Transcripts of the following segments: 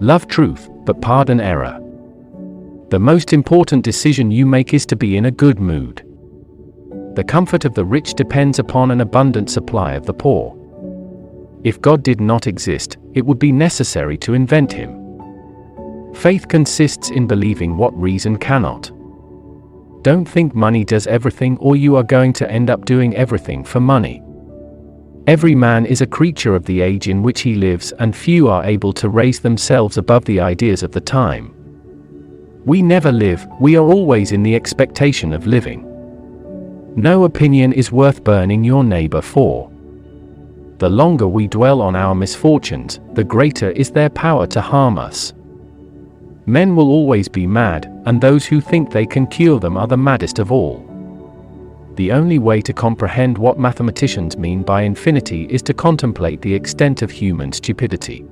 Love truth, but pardon error. The most important decision you make is to be in a good mood. The comfort of the rich depends upon an abundant supply of the poor. If God did not exist, it would be necessary to invent him. Faith consists in believing what reason cannot. Don't think money does everything, or you are going to end up doing everything for money. Every man is a creature of the age in which he lives, and few are able to raise themselves above the ideas of the time. We never live, we are always in the expectation of living. No opinion is worth burning your neighbor for. The longer we dwell on our misfortunes, the greater is their power to harm us. Men will always be mad, and those who think they can cure them are the maddest of all. The only way to comprehend what mathematicians mean by infinity is to contemplate the extent of human stupidity.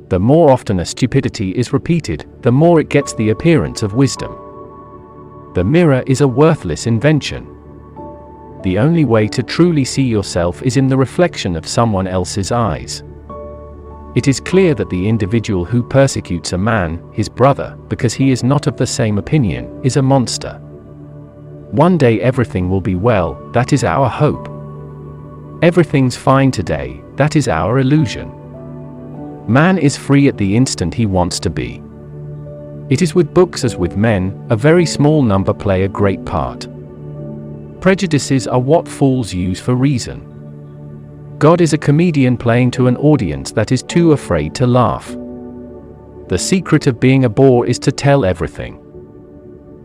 The more often a stupidity is repeated, the more it gets the appearance of wisdom. The mirror is a worthless invention. The only way to truly see yourself is in the reflection of someone else's eyes. It is clear that the individual who persecutes a man, his brother, because he is not of the same opinion, is a monster. One day everything will be well, that is our hope. Everything's fine today, that is our illusion. Man is free at the instant he wants to be. It is with books as with men, a very small number play a great part. Prejudices are what fools use for reason. God is a comedian playing to an audience that is too afraid to laugh. The secret of being a bore is to tell everything.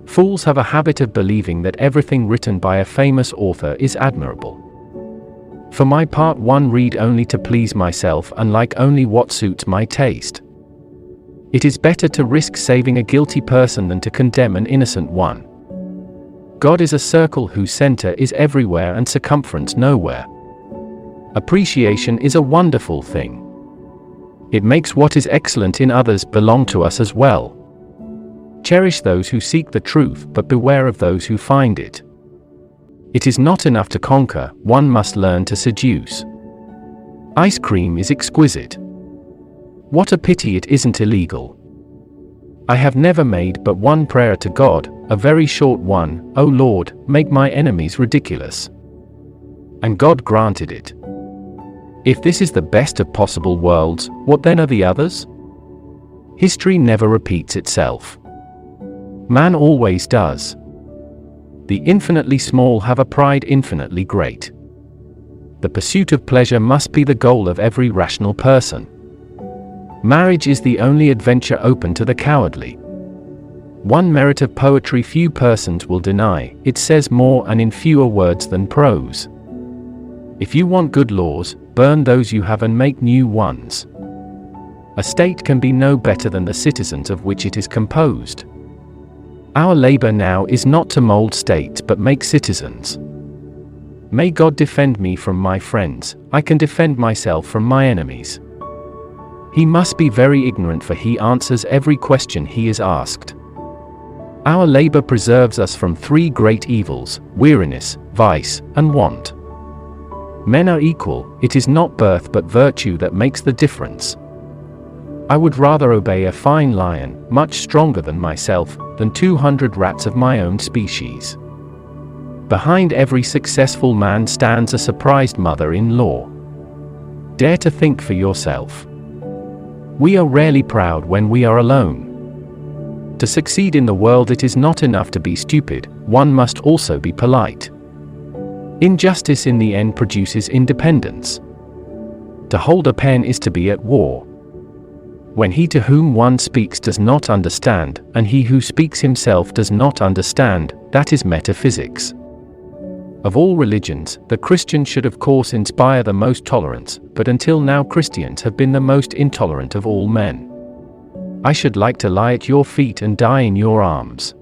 Fools have a habit of believing that everything written by a famous author is admirable. For my part, one read only to please myself and like only what suits my taste. It is better to risk saving a guilty person than to condemn an innocent one. God is a circle whose center is everywhere and circumference nowhere. Appreciation is a wonderful thing. It makes what is excellent in others belong to us as well. Cherish those who seek the truth, but beware of those who find it. It is not enough to conquer, one must learn to seduce. Ice cream is exquisite. What a pity it isn't illegal. I have never made but one prayer to God, a very short one: "O Lord, make my enemies ridiculous." And God granted it. If this is the best of possible worlds, what then are the others? History never repeats itself. Man always does. The infinitely small have a pride infinitely great. The pursuit of pleasure must be the goal of every rational person. Marriage is the only adventure open to the cowardly. One merit of poetry few persons will deny: it says more and in fewer words than prose. If you want good laws, burn those you have and make new ones. A state can be no better than the citizens of which it is composed. Our labor now is not to mold states but make citizens. May God defend me from my friends, I can defend myself from my enemies. He must be very ignorant, for he answers every question he is asked. Our labor preserves us from three great evils: weariness, vice, and want. Men are equal, it is not birth but virtue that makes the difference. I would rather obey a fine lion, much stronger than myself, than 200 rats of my own species. Behind every successful man stands a surprised mother-in-law. Dare to think for yourself. We are rarely proud when we are alone. To succeed in the world, it is not enough to be stupid, one must also be polite. Injustice in the end produces independence. To hold a pen is to be at war. When he to whom one speaks does not understand, and he who speaks himself does not understand, that is metaphysics. Of all religions, the Christian should of course inspire the most tolerance, but until now Christians have been the most intolerant of all men. I should like to lie at your feet and die in your arms.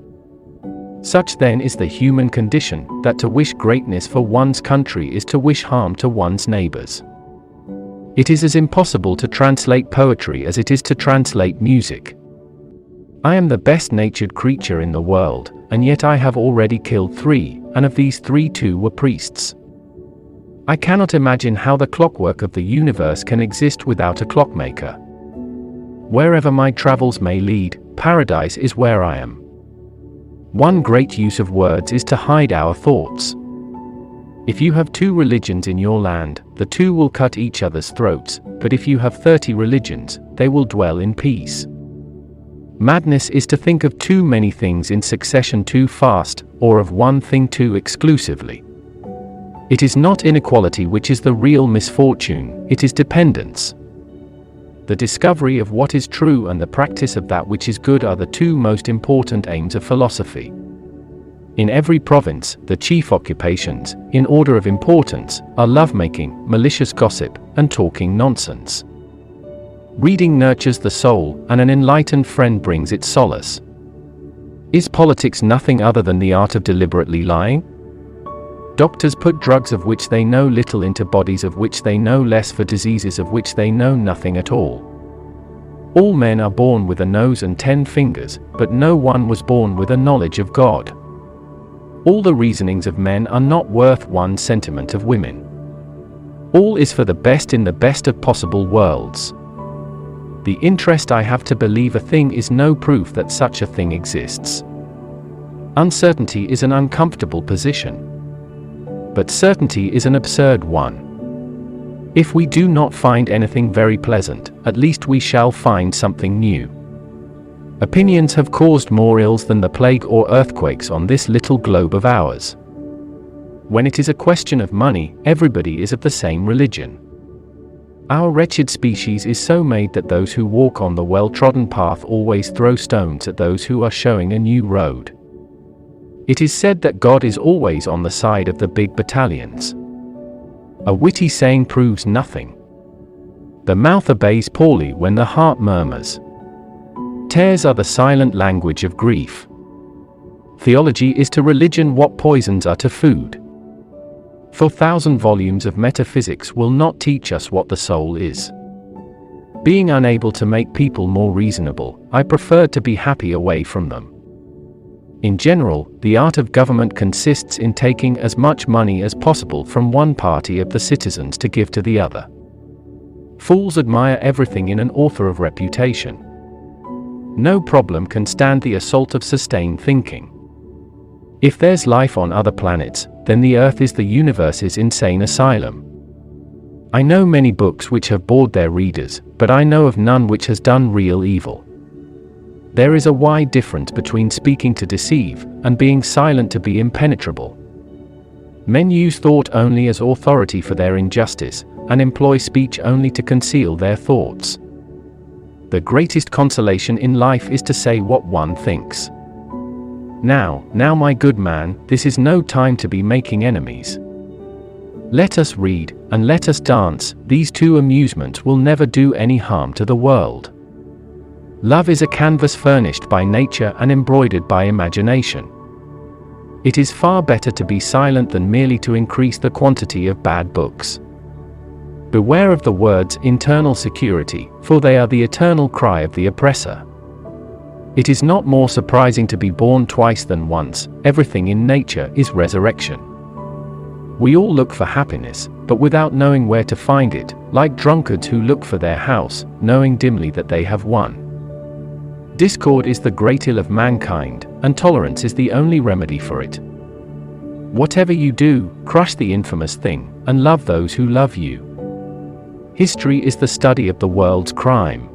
Such then is the human condition, that to wish greatness for one's country is to wish harm to one's neighbors. It is as impossible to translate poetry as it is to translate music. I am the best-natured creature in the world, and yet I have already killed 3, and of these 3 2 were priests. I cannot imagine how the clockwork of the universe can exist without a clockmaker. Wherever my travels may lead, paradise is where I am. One great use of words is to hide our thoughts. If you have 2 religions in your land, the 2 will cut each other's throats, but if you have 30 religions, they will dwell in peace. Madness is to think of too many things in succession too fast, or of one thing too exclusively. It is not inequality which is the real misfortune, it is dependence. The discovery of what is true and the practice of that which is good are the 2 most important aims of philosophy. In every province, the chief occupations, in order of importance, are lovemaking, malicious gossip, and talking nonsense. Reading nurtures the soul, and an enlightened friend brings it solace. Is politics nothing other than the art of deliberately lying? Doctors put drugs of which they know little into bodies of which they know less for diseases of which they know nothing at all. All men are born with a nose and 10 fingers, but no one was born with a knowledge of God. All the reasonings of men are not worth 1 sentiment of women. All is for the best in the best of possible worlds. The interest I have to believe a thing is no proof that such a thing exists. Uncertainty is an uncomfortable position. But certainty is an absurd one. If we do not find anything very pleasant, at least we shall find something new. Opinions have caused more ills than the plague or earthquakes on this little globe of ours. When it is a question of money, everybody is of the same religion. Our wretched species is so made that those who walk on the well-trodden path always throw stones at those who are showing a new road. It is said that God is always on the side of the big battalions. A witty saying proves nothing. The mouth obeys poorly when the heart murmurs. Tears are the silent language of grief. Theology is to religion what poisons are to food. 4,000 volumes of metaphysics will not teach us what the soul is. Being unable to make people more reasonable, I preferred to be happy away from them. In general, the art of government consists in taking as much money as possible from one party of the citizens to give to the other. Fools admire everything in an author of reputation. No problem can stand the assault of sustained thinking. If there's life on other planets, then the Earth is the universe's insane asylum. I know many books which have bored their readers, but I know of none which has done real evil. There is a wide difference between speaking to deceive, and being silent to be impenetrable. Men use thought only as authority for their injustice, and employ speech only to conceal their thoughts. The greatest consolation in life is to say what one thinks. Now, my good man, this is no time to be making enemies. Let us read, and let us dance, these 2 amusements will never do any harm to the world. Love is a canvas furnished by nature and embroidered by imagination. It is far better to be silent than merely to increase the quantity of bad books. Beware of the words internal security, for they are the eternal cry of the oppressor. It is not more surprising to be born twice than once, everything in nature is resurrection. We all look for happiness, but without knowing where to find it, like drunkards who look for their house, knowing dimly that they have won. Discord is the great ill of mankind, and tolerance is the only remedy for it. Whatever you do, crush the infamous thing, and love those who love you. History is the study of the world's crime.